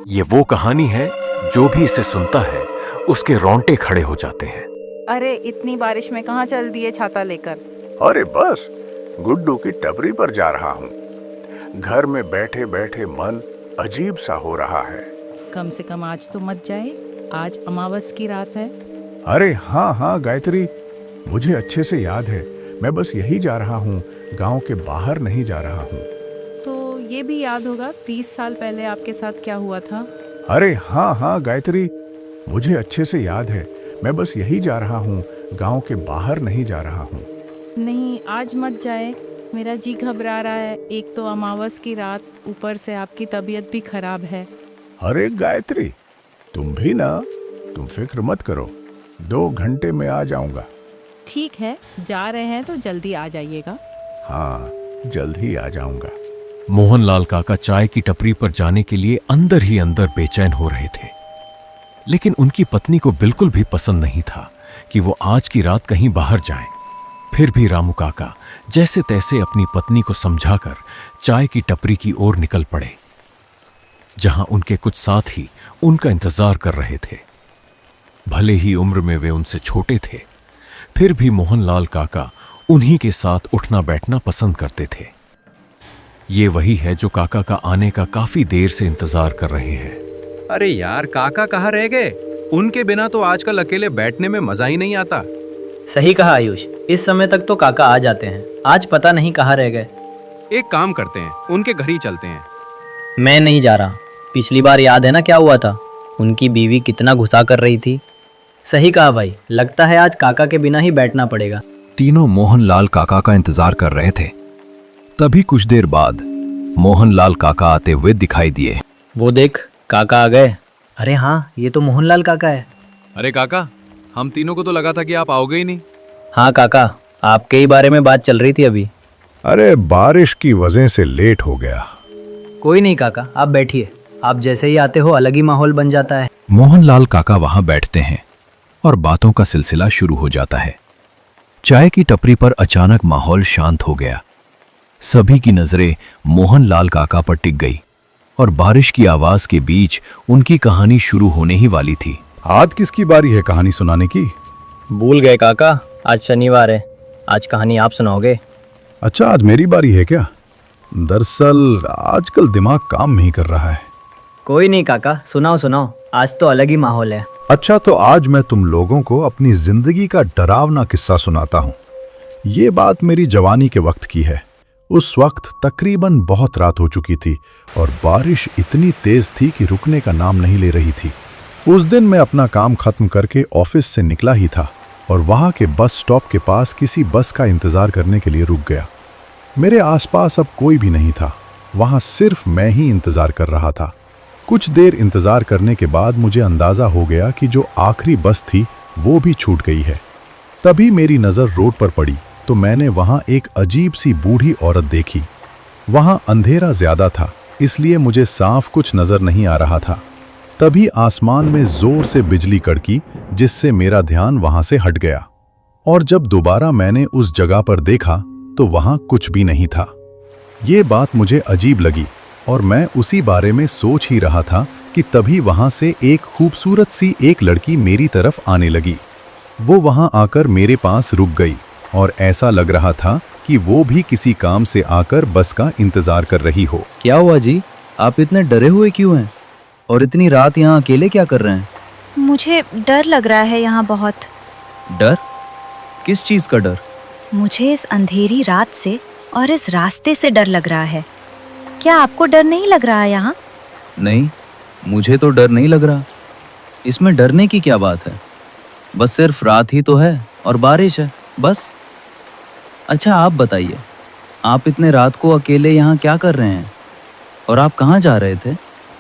ये वो कहानी है जो भी इसे सुनता है उसके रोंगटे खड़े हो जाते हैं। अरे इतनी बारिश में कहाँ चल दिए छाता लेकर? अरे बस गुड्डू की टपरी पर जा रहा हूँ। घर में बैठे बैठे मन अजीब सा हो रहा है। कम से कम आज तो मत जाए, आज अमावस की रात है। अरे हाँ गायत्री, मुझे अच्छे से याद है। मैं बस यही जा रहा हूँ, गांव के बाहर नहीं जा रहा हूँ। तो ये भी याद होगा 30 साल पहले आपके साथ क्या हुआ था? अरे हाँ गायत्री, मुझे अच्छे से याद है। मैं बस यही जा रहा हूँ, गांव के बाहर नहीं जा रहा हूँ। नहीं, आज मत जाए, मेरा जी घबरा रहा है। एक तो अमावस की रात, ऊपर से आपकी तबीयत भी खराब है। अरे गायत्री, तुम भी ना, तुम फिक्र मत करो, 2 घंटे में आ जाऊंगा। ठीक है, जा रहे हैं तो जल्दी आ जाइएगा। हाँ, जल्द ही आ जाऊंगा। मोहनलाल काका चाय की टपरी पर जाने के लिए अंदर ही अंदर बेचैन हो रहे थे, लेकिन उनकी पत्नी को बिल्कुल भी पसंद नहीं था कि वो आज की रात कहीं बाहर जाएं। फिर भी रामू काका जैसे तैसे अपनी पत्नी को समझाकर चाय की टपरी की ओर निकल पड़े, जहां उनके कुछ साथी उनका इंतजार कर रहे थे। भले ही उम्र में वे उनसे छोटे थे, फिर भी मोहनलाल काका उन्हीं के साथ उठना बैठना पसंद करते थे। ये वही है जो काका का आने का काफी देर से इंतजार कर रहे हैं। अरे यार, काका कहाँ रह गए? उनके बिना तो आजकल अकेले बैठने में मजा ही नहीं आता। सही कहा आयुष, इस समय तक तो काका आ जाते हैं, आज पता नहीं कहाँ रह गए। एक काम करते हैं, उनके घर ही चलते हैं। मैं नहीं जा रहा। पिछली बार याद है ना क्या हुआ था? उनकी बीवी कितना गुस्सा कर रही थी। सही कहा भाई, लगता है आज काका के बिना ही बैठना पड़ेगा। तीनों मोहनलाल काका का इंतजार कर रहे थे। तभी कुछ देर बाद मोहनलाल काका आते हुए दिखाई दिए। वो देख, काका आ गए। अरे हाँ, ये तो मोहनलाल काका है। अरे काका, हम तीनों को तो लगा था कि आप आओगे ही नहीं। हाँ काका, आपके ही बारे में बात चल रही थी अभी। अरे बारिश की वजह से लेट हो गया। कोई नहीं काका, आप बैठिए। आप जैसे ही आते हो अलग ही माहौल बन जाता है। मोहनलाल काका वहां बैठते हैं और बातों का सिलसिला शुरू हो जाता है। चाय की टपरी पर अचानक माहौल शांत हो गया। सभी की नजरें मोहनलाल काका पर टिक गई और बारिश की आवाज के बीच उनकी कहानी शुरू होने ही वाली थी। आज किसकी बारी है कहानी सुनाने की? भूल गए काका, आज शनिवार है, आज कहानी आप सुनाओगे। अच्छा, आज मेरी बारी है क्या? दरअसल आजकल दिमाग काम नहीं कर रहा है। कोई नहीं काका, सुनाओ सुनाओ, आज तो अलग ही माहौल है। अच्छा, तो आज मैं तुम लोगों को अपनी जिंदगी का डरावना किस्सा सुनाता हूँ। ये बात मेरी जवानी के वक्त की है। उस वक्त तकरीबन बहुत रात हो चुकी थी और बारिश इतनी तेज थी कि रुकने का नाम नहीं ले रही थी। उस दिन मैं अपना काम खत्म करके ऑफिस से निकला ही था और वहां के बस स्टॉप के पास किसी बस का इंतजार करने के लिए रुक गया। मेरे आसपास अब कोई भी नहीं था, वहां सिर्फ मैं ही इंतजार कर रहा था। कुछ देर इंतजार करने के बाद मुझे अंदाजा हो गया कि जो आखिरी बस थी वो भी छूट गई है। तभी मेरी नजर रोड पर पड़ी तो मैंने वहां एक अजीब सी बूढ़ी औरत देखी। वहां अंधेरा ज्यादा था, इसलिए मुझे साफ कुछ नजर नहीं आ रहा था। तभी आसमान में जोर से बिजली कड़की, जिससे मेरा ध्यान वहां से हट गया। और जब दोबारा मैंने उस जगह पर देखा तो वहां कुछ भी नहीं था। ये बात मुझे अजीब लगी और मैं उसी बारे में सोच ही रहा था कि तभी वहां से एक खूबसूरत सी एक लड़की मेरी तरफ आने लगी। वो वहां आकर मेरे पास रुक गई और ऐसा लग रहा था कि वो भी किसी काम से आकर बस का इंतजार कर रही हो। क्या हुआ जी, आप इतने डरे हुए क्यों हैं? और इतनी रात यहाँ अकेले क्या कर रहे हैं? मुझे डर लग रहा है यहाँ बहुत। डर? किस चीज का डर? मुझे इस अंधेरी रात से और इस रास्ते से डर लग रहा है। क्या आपको डर नहीं लग रहा है यहाँ? नहीं, मुझे तो डर नहीं लग रहा। इसमें डरने की क्या बात है? बस सिर्फ रात ही तो है और बारिश है, बस। अच्छा आप बताइए, आप इतने रात को अकेले यहाँ क्या कर रहे हैं? और आप कहाँ जा रहे थे?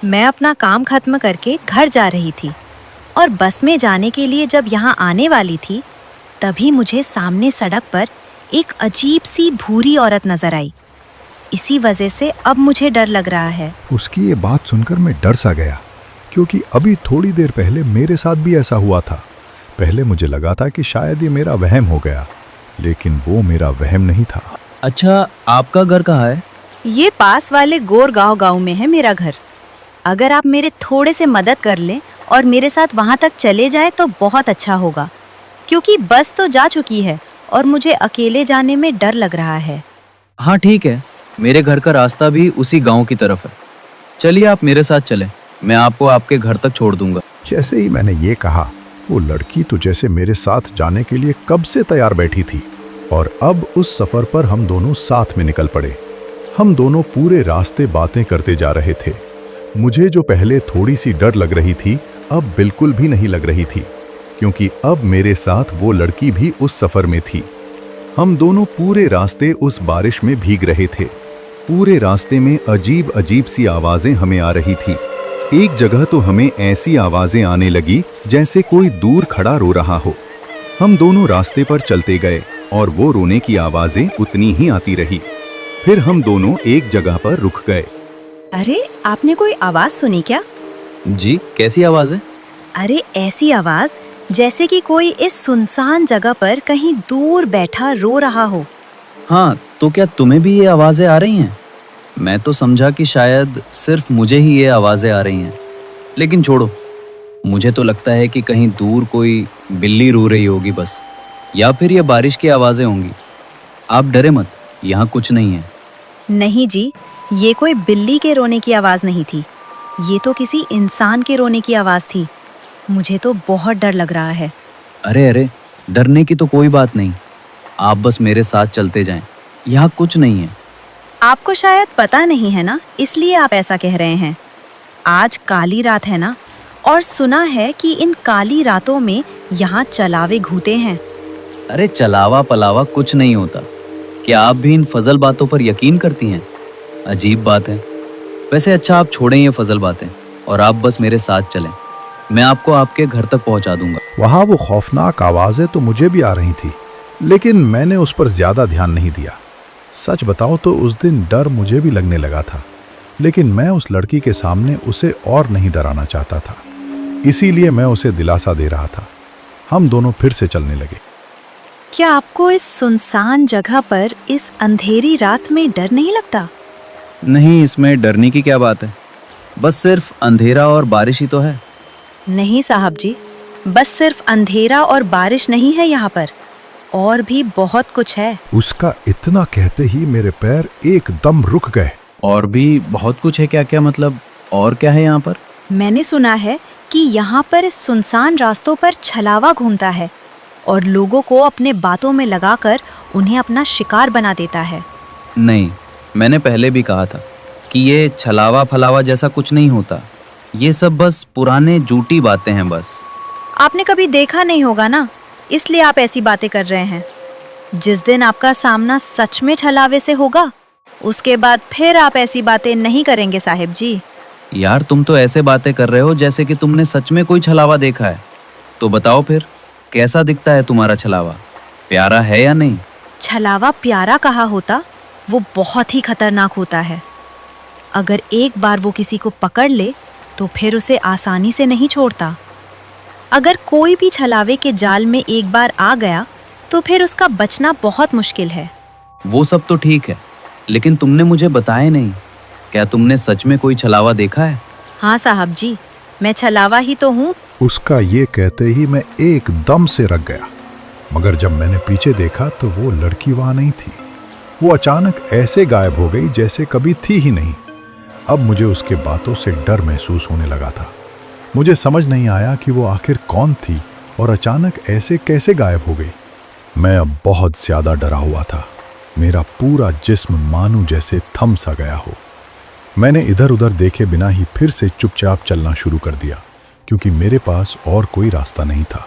मैं अपना काम खत्म करके घर जा रही थी और बस में जाने के लिए जब यहाँ आने वाली थी तभी मुझे सामने सड़क पर एक अजीब सी भूरी औरत नजर आई। इसी वजह से अब मुझे डर लग रहा है। उसकी ये बात सुनकर मैं डर सा गया, क्योंकि अभी थोड़ी देर पहले मेरे साथ भी ऐसा हुआ था। पहले मुझे लगा था कि शायद ये मेरा वहम हो गया, लेकिन वो मेरा वहम नहीं था। अच्छा, आपका घर कहाँ है? ये पास वाले गोरगांव गांव में है मेरा घर। अगर आप मेरे थोड़े से मदद कर लें और मेरे साथ वहाँ तक चले जाएं तो बहुत अच्छा होगा, क्योंकि बस तो जा चुकी है और मुझे अकेले जाने में डर लग रहा है। हाँ ठीक है, मेरे घर का रास्ता भी उसी गांव की तरफ है। चलिए आप मेरे साथ चलें, मैं आपको आपके घर तक छोड़ दूंगा। जैसे ही मैंने ये कहा, वो लड़की तो जैसे मेरे साथ जाने के लिए कब से तैयार बैठी थी और अब उस सफर पर हम दोनों साथ में निकल पड़े। हम दोनों पूरे रास्ते बातें करते जा रहे थे। मुझे जो पहले थोड़ी सी डर लग रही थी, अब बिल्कुल भी नहीं लग रही थी, क्योंकि अब मेरे साथ वो लड़की भी उस सफर में थी। हम दोनों पूरे रास्ते उस बारिश में भीग रहे थे। पूरे रास्ते में अजीब अजीब सी आवाजें हमें आ रही थी। एक जगह तो हमें ऐसी आवाजें आने लगी जैसे कोई दूर खड़ा रो रहा हो। हम दोनों रास्ते पर चलते गए और वो रोने की आवाजें उतनी ही आती रही। फिर हम दोनों एक जगह पर रुक गए। अरे, आपने कोई आवाज सुनी क्या? जी, कैसी आवाज़ है? अरे, ऐसी आवाज जैसे कि कोई इस सुनसान जगह पर कहीं दूर बैठा रो रहा हो। हाँ, तो क्या तुम्हें भी ये आवाज़ें आ रही हैं? मैं तो समझा कि शायद सिर्फ मुझे ही ये आवाज़ें आ रही हैं, लेकिन छोड़ो, मुझे तो लगता है कि कहीं दूर कोई बिल्ली रो रही होगी बस, या फिर ये बारिश की आवाज़ें होंगी। आप डरे मत, यहाँ कुछ नहीं है। नहीं जी, ये कोई बिल्ली के रोने की आवाज नहीं थी, ये तो किसी इंसान के रोने की आवाज थी। मुझे तो बहुत डर लग रहा है। अरे अरे, डरने की तो कोई बात नहीं, आप बस मेरे साथ चलते जाएं, यहाँ कुछ नहीं है। आपको शायद पता नहीं है ना, इसलिए आप ऐसा कह रहे हैं। आज काली रात है ना, और सुना है कि इन काली रातों में यहाँ चलावे घूते हैं। अरे चलावा पलावा कुछ नहीं होता। क्या आप भी इन फजल बातों पर यकीन करती हैं? अजीब बात है। वैसे अच्छा, आप छोड़ें ये फजल बातें और आप बस मेरे साथ चलें, मैं आपको आपके घर तक पहुंचा दूंगा। वहां वो खौफनाक आवाजें तो मुझे भी आ रही थी, लेकिन मैंने उस पर ज्यादा ध्यान नहीं दिया। सच बताऊं तो उस दिन डर मुझे भी लगने लगा था, लेकिन मैं उस लड़की के सामने उसे और नहीं डराना चाहता था, इसीलिए मैं उसे दिलासा दे रहा था। हम दोनों फिर से चलने लगे। क्या आपको इस सुनसान जगह पर इस अंधेरी रात में डर नहीं लगता? नहीं, इसमें डरने की क्या बात है, बस सिर्फ अंधेरा और बारिश ही तो है। नहीं साहब जी, बस सिर्फ अंधेरा और बारिश नहीं है यहाँ पर, और भी बहुत कुछ है। उसका इतना कहते ही मेरे पैर एकदम रुक गए। और भी बहुत कुछ है? क्या क्या मतलब, और क्या है यहाँ पर? मैंने सुना है कि यहाँ पर इस सुनसान रास्तों पर छलावा घूमता है और लोगों को अपने बातों में लगाकर उन्हें अपना शिकार बना देता है। नहीं, मैंने पहले भी कहा था कि ये छलावा फलावा जैसा कुछ नहीं होता, ये सब बस पुराने झूठी बातें हैं बस। आपने कभी देखा नहीं होगा ना, इसलिए आप ऐसी बातें कर रहे हैं। जिस दिन आपका सामना सच में छलावे से होगा, उसके बाद फिर आप ऐसी बातें नहीं करेंगे साहिब जी। यार, तुम तो ऐसे बातें कर रहे हो जैसे कि तुमने सच में कोई छलावा देखा है। तो बताओ फिर, कैसा दिखता है तुम्हारा छलावा? प्यारा है या नहीं? छलावा प्यारा कहा होता, वो बहुत ही खतरनाक होता है। अगर एक बार वो किसी को पकड़ ले तो फिर उसे आसानी से नहीं छोड़ता। अगर कोई भी छलावे के जाल में एक बार आ गया तो फिर उसका बचना बहुत मुश्किल है। वो सब तो ठीक है, लेकिन तुमने मुझे बताया नहीं, क्या तुमने सच में कोई छलावा देखा है? हाँ साहब जी, मैं छलावा ही तो हूँ। उसका ये कहते ही मैं एकदम से रख गया, मगर जब मैंने पीछे देखा तो वो लड़की वहां नहीं थी। वो अचानक ऐसे गायब हो गई जैसे कभी थी ही नहीं। अब मुझे उसके बातों से डर महसूस होने लगा था। मुझे समझ नहीं आया कि वो आखिर कौन थी और अचानक ऐसे कैसे गायब हो गई। मैं अब बहुत ज्यादा डरा हुआ था। मेरा पूरा जिस्म मानो जैसे थम सा गया हो। मैंने इधर उधर देखे बिना ही फिर से चुपचाप चलना शुरू कर दिया, क्योंकि मेरे पास और कोई रास्ता नहीं था।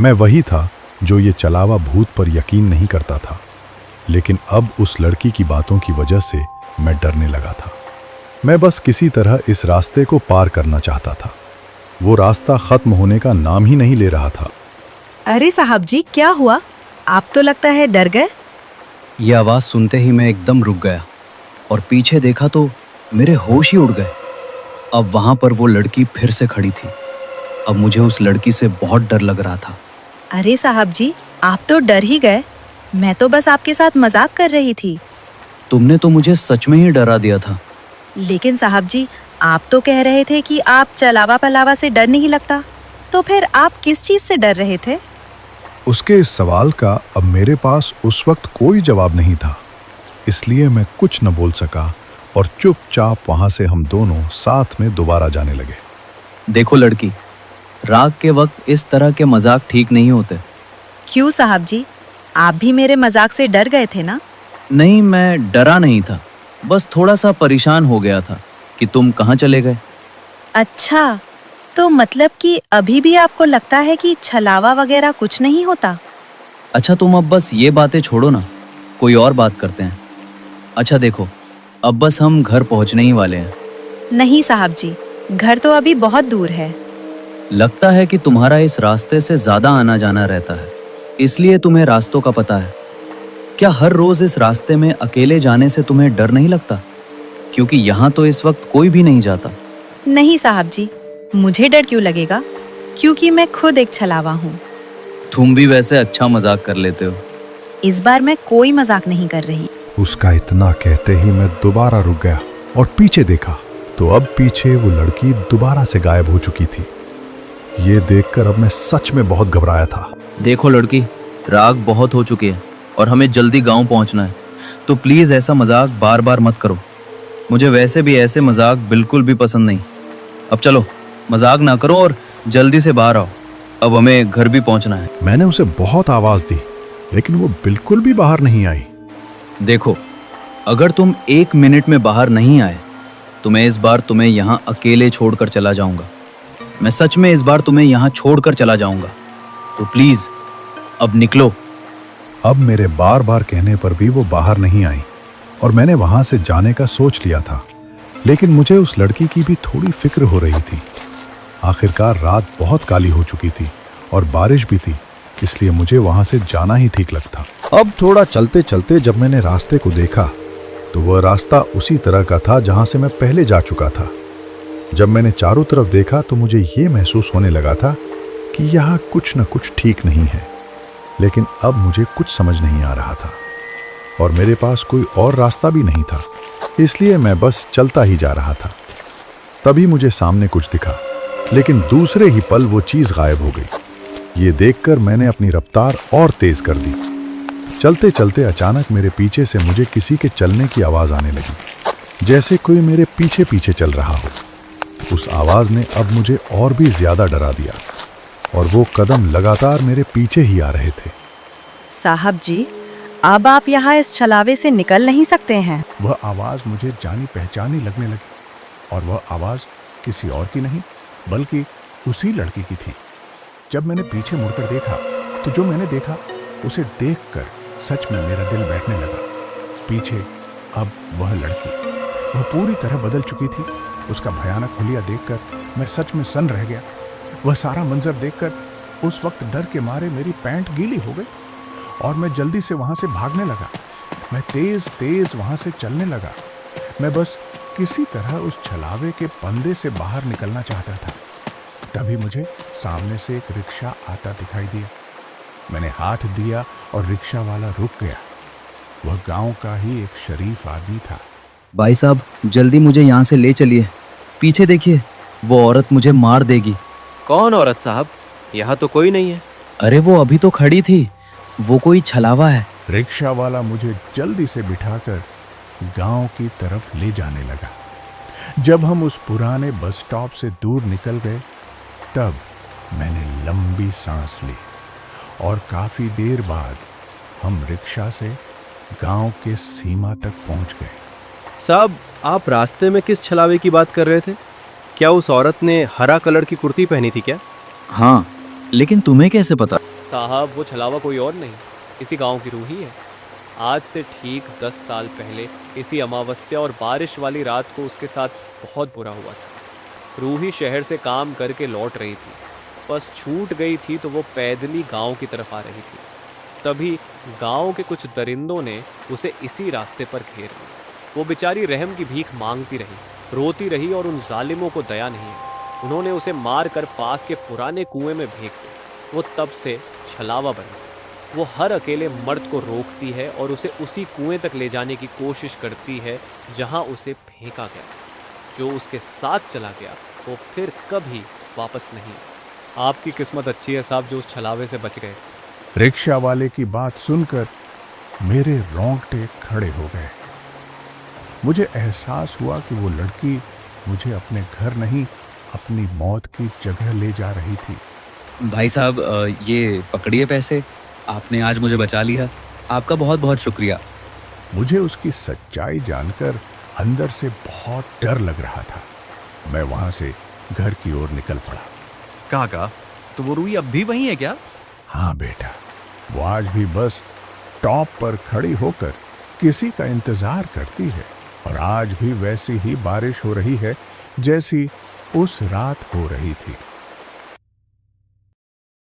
मैं वही था जो ये चलावा भूत पर यकीन नहीं करता था, लेकिन अब उस लड़की की बातों की वजह से मैं डरने लगा था। मैं बस किसी तरह इस रास्ते को पार करना चाहता था। वो रास्ता खत्म होने का नाम ही नहीं ले रहा था। अरे साहब जी, क्या हुआ? आप तो लगता है डर गए। ये आवाज़ सुनते ही मैं एकदम रुक गया और पीछे देखा तो मेरे होश ही उड़ गए। अब वहाँ पर वो लड़की फिर से खड़ी थी। अब मुझे उस लड़की से बहुत डर लग रहा था। अरे साहब जी, आप तो डर ही गए। मैं तो बस आपके साथ मजाक कर रही थी। तुमने तो मुझे सच में ही डरा दिया था। लेकिन साहब जी, आप तो कह रहे थे कि आप चलावा पलावा से डर नहीं लगता, तो फिर आप किस चीज से डर रहे थे? उसके इस सवाल का अब मेरे पास उस वक्त कोई जवाब नहीं था, इसलिए मैं कुछ न बोल सका और चुपचाप वहां से हम दोनों साथ में दोबारा जाने लगे। देखो लड़की, रात के वक्त इस तरह के मजाक ठीक नहीं होते। क्यों साहब जी, आप भी मेरे मजाक से डर गए थे ना? नहीं, मैं डरा नहीं था, बस थोड़ा सा परेशान हो गया था कि तुम कहाँ चले गए। अच्छा, तो मतलब कि अभी भी आपको लगता है कि छलावा वगैरह कुछ नहीं होता? अच्छा तुम अब बस ये बातें छोड़ो ना, कोई और बात करते हैं। अच्छा देखो, अब बस हम घर पहुंचने ही वाले हैं। नहीं साहब जी, घर तो अभी बहुत दूर है। लगता है कि तुम्हारा इस रास्ते से ज्यादा आना जाना रहता है, इसलिए तुम्हें रास्तों का पता है। क्या हर रोज इस रास्ते में अकेले जाने से तुम्हें डर नहीं लगता? क्योंकि यहाँ तो इस वक्त कोई भी नहीं जाता। नहीं साहब जी, मुझे डर क्यों लगेगा, क्योंकि मैं खुद एक छलावा हूँ। तुम भी वैसे अच्छा मजाक कर लेते हो। इस बार मैं कोई मजाक नहीं कर रही। उसका इतना कहते ही मैं दोबारा रुक गया और पीछे देखा तो अब पीछे वो लड़की दोबारा से गायब हो चुकी थी। ये देखकर अब मैं सच में बहुत घबराया था। देखो लड़की, रात बहुत हो चुकी है और हमें जल्दी गांव पहुंचना है, तो प्लीज ऐसा मजाक बार बार मत करो। मुझे वैसे भी ऐसे मजाक बिल्कुल भी पसंद नहीं। अब चलो, मजाक ना करो और जल्दी से बाहर आओ, अब हमें घर भी पहुंचना है। मैंने उसे बहुत आवाज दी, लेकिन वो बिल्कुल भी बाहर नहीं आई। देखो, अगर तुम 1 मिनट में बाहर नहीं आए तो मैं इस बार तुम्हें यहाँ अकेले छोड़कर चला जाऊंगा। मैं सच में इस बार तुम्हें यहाँ छोड़कर चला जाऊंगा, तो प्लीज अब निकलो। अब मेरे बार बार कहने पर भी वो बाहर नहीं आई और मैंने वहां से जाने का सोच लिया था, लेकिन मुझे उस लड़की की भी थोड़ी फिक्र हो रही थी। आखिरकार रात बहुत काली हो चुकी थी और बारिश भी थी, इसलिए मुझे वहां से जाना ही ठीक लगता। अब थोड़ा चलते चलते जब मैंने रास्ते को देखा तो वह रास्ता उसी तरह का था जहां से मैं पहले जा चुका था। जब मैंने चारों तरफ देखा तो मुझे ये महसूस होने लगा था कि यहाँ कुछ न कुछ ठीक नहीं है, लेकिन अब मुझे कुछ समझ नहीं आ रहा था और मेरे पास कोई और रास्ता भी नहीं था, इसलिए मैं बस चलता ही जा रहा था। तभी मुझे सामने कुछ दिखा, लेकिन दूसरे ही पल वो चीज गायब हो गई। ये देखकर मैंने अपनी रफ्तार और तेज कर दी। चलते चलते अचानक मेरे पीछे से मुझे किसी के चलने की आवाज आने लगी, जैसे कोई मेरे पीछे पीछे चल रहा हो। उस आवाज ने अब मुझे और भी ज्यादा डरा दिया और वो कदम लगातार मेरे पीछे ही आ रहे थे। साहब जी, अब आप यहाँ इस छलावे से निकल नहीं सकते हैं। वह आवाज मुझे जानी पहचानी लगने लगी और वह आवाज किसी और की नहीं बल्कि उसी लड़की की थी। जब मैंने पीछे मुड़कर देखा तो जो मैंने देखा उसे देखकर सच में मेरा दिल बैठने लगा। पीछे अब वह लड़की, वह पूरी तरह बदल चुकी थी। उसका भयानक हुलिया देखकर मैं सच में सन्न रह गया। वह सारा मंजर देखकर उस वक्त डर के मारे मेरी पैंट गीली हो गई और मैं जल्दी से वहां से भागने लगा। मैं तेज तेज वहां से चलने लगा। मैं बस किसी तरह उस छलावे के पंदे से बाहर निकलना चाहता था। तभी मुझे सामने से एक रिक्शा आता दिखाई दिया। मैंने हाथ दिया और रिक्शा वाला रुक गया। वह गांव का ही एक शरीफ आदमी था। भाई साहब, जल्दी मुझे यहाँ से ले चलिए। पीछे देखिए, वो औरत मुझे मार देगी। कौन औरत साहब? यहाँ तो कोई नहीं है। अरे वो अभी तो खड़ी थी, वो कोई छलावा है। रिक्शा वाला मुझे जल्दी से बिठाकर गांव की तरफ ले जाने लगा। जब हम उस पुराने बस स्टॉप से दूर निकल गए तब मैंने लंबी सांस ली और काफी देर बाद हम रिक्शा से गांव के सीमा तक पहुंच गए। साहब, आप रास्ते में किस छलावे की बात कर रहे थे? क्या उस औरत ने हरा कलर की कुर्ती पहनी थी क्या? हाँ, लेकिन तुम्हें कैसे पता? साहब, वो छलावा कोई और नहीं, इसी गांव की रूही है। आज से ठीक 10 साल पहले इसी अमावस्या और बारिश वाली रात को उसके साथ बहुत बुरा हुआ था। रूही शहर से काम करके लौट रही थी, बस छूट गई थी तो वो पैदली गांव की तरफ आ रही थी। तभी गांव के कुछ दरिंदों ने उसे इसी रास्ते पर घेर लिया। वो बेचारी रहम की भीख मांगती रही, रोती रही और उन जालिमों को दया नहीं है। उन्होंने उसे मार कर पास के पुराने कुएं में फेंक दिया। वो तब से छलावा बनी। वो हर अकेले मर्द को रोकती है और उसे उसी कुएं तक ले जाने की कोशिश करती है जहां उसे फेंका गया। जो उसके साथ चला गया वो फिर कभी वापस नहीं। आपकी किस्मत अच्छी है साहब जो उस छलावे से बच गए। रिक्शा वाले की बात सुनकर मेरे रोंगटे खड़े हो गए। मुझे एहसास हुआ कि वो लड़की मुझे अपने घर नहीं, अपनी मौत की जगह ले जा रही थी। भाई साहब, ये पकड़िए पैसे, आपने आज मुझे बचा लिया। आपका बहुत बहुत शुक्रिया। मुझे उसकी सच्चाई जानकर अंदर से बहुत डर लग रहा था। मैं वहां से घर की ओर निकल पड़ा। काका, तो वो रूही अब भी वही है क्या? हाँ बेटा, वो आज भी बस टॉप पर खड़ी होकर किसी का इंतजार करती है और आज भी वैसी ही बारिश हो रही है जैसी उस रात हो रही थी।